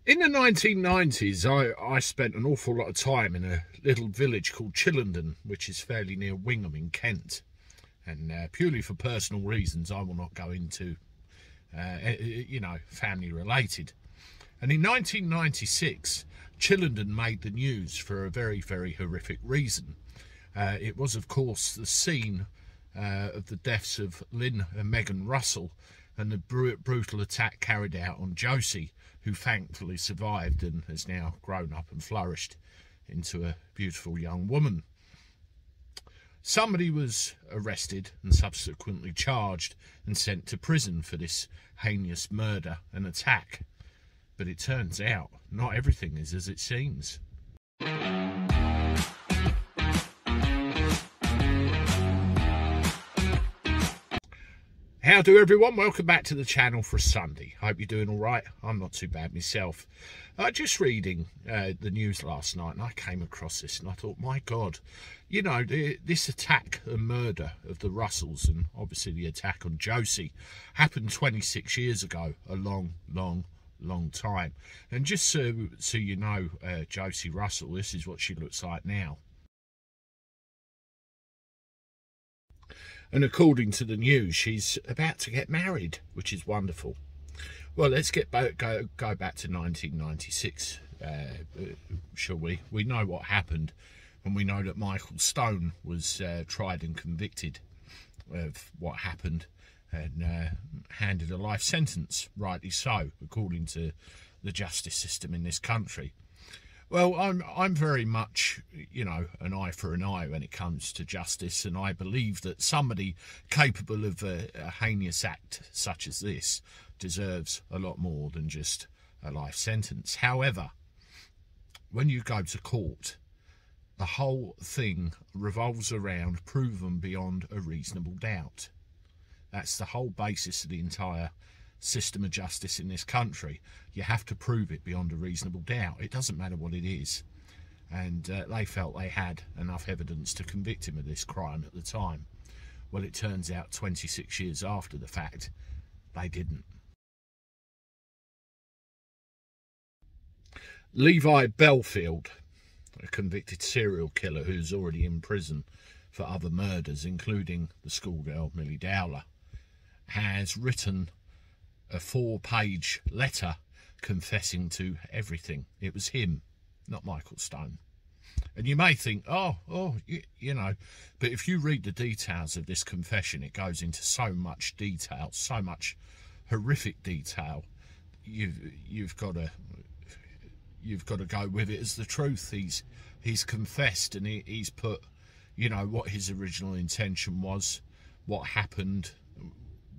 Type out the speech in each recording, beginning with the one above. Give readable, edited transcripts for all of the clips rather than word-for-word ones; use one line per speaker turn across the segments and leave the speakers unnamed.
In the 1990s, I spent an awful lot of time in a little village called Chillenden, which is fairly near Wingham in Kent. And purely for personal reasons, I will not go into, family related. And in 1996, Chillenden made the news for a very, very horrific reason. It was, of course, the scene of the deaths of Lynn and Megan Russell and the brutal attack carried out on Josie, who thankfully survived and has now grown up and flourished into a beautiful young woman. Somebody was arrested and subsequently charged and sent to prison for this heinous murder and attack. But it turns out not everything is as it seems. How do everyone? Welcome back to the channel for a Sunday. Hope you're doing all right. I'm not too bad myself. Just reading the news last night, and I came across this and I thought, my God, you know, this attack and murder of the Russells, and obviously the attack on Josie, happened 26 years ago, a long time. And just so you know, Josie Russell, this is what she looks like now. And according to the news, she's about to get married, which is wonderful. Well, let's go back to 1996, shall we? We know what happened, and we know that Michael Stone was tried and convicted of what happened and handed a life sentence, rightly so, according to the justice system in this country. Well, I'm very much, you know, an eye for an eye when it comes to justice, and I believe that somebody capable of a heinous act such as this deserves a lot more than just a life sentence. However, when you go to court, the whole thing revolves around proven beyond a reasonable doubt. That's the whole basis of the entire system of justice in this country. You have to prove it beyond a reasonable doubt. It doesn't matter what it is. And they felt they had enough evidence to convict him of this crime at the time. Well, it turns out 26 years after the fact, they didn't. Levi Bellfield, a convicted serial killer who's already in prison for other murders, including the schoolgirl Millie Dowler, has written a 4-page letter confessing to everything. It was him, not Michael Stone. And you may think, you know, but if you read the details of this confession, it goes into so much detail, so much horrific detail. You've got to go with it as the truth. He's confessed, and he's put, you know, what his original intention was, what happened,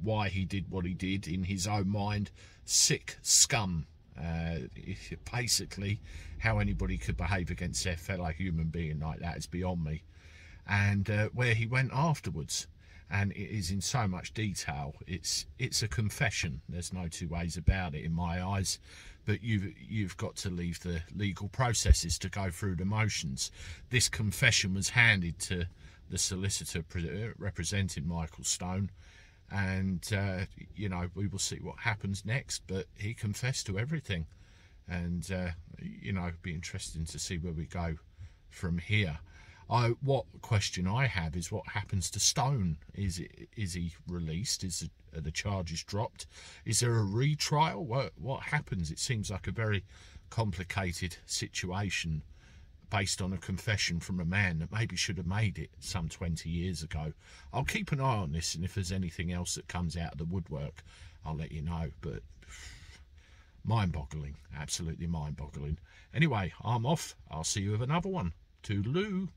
why he did what he did in his own mind. Sick scum. Basically, how anybody could behave against their fellow human being like that is beyond me. And where he went afterwards, and it is in so much detail. It's a confession. There's no two ways about it in my eyes. But you've got to leave the legal processes to go through the motions. This confession was handed to the solicitor representing Michael Stone. And, you know, we will see what happens next. But he confessed to everything. And, you know, it'd be interesting to see where we go from here. What question I have is what happens to Stone? Is he released? Are the charges dropped? Is there a retrial? What happens? It seems like a very complicated situation based on a confession from a man that maybe should have made it some 20 years ago. I'll keep an eye on this, and if there's anything else that comes out of the woodwork, I'll let you know. But mind-boggling, absolutely mind-boggling. Anyway, I'm off. I'll see you with another one. Toodaloo.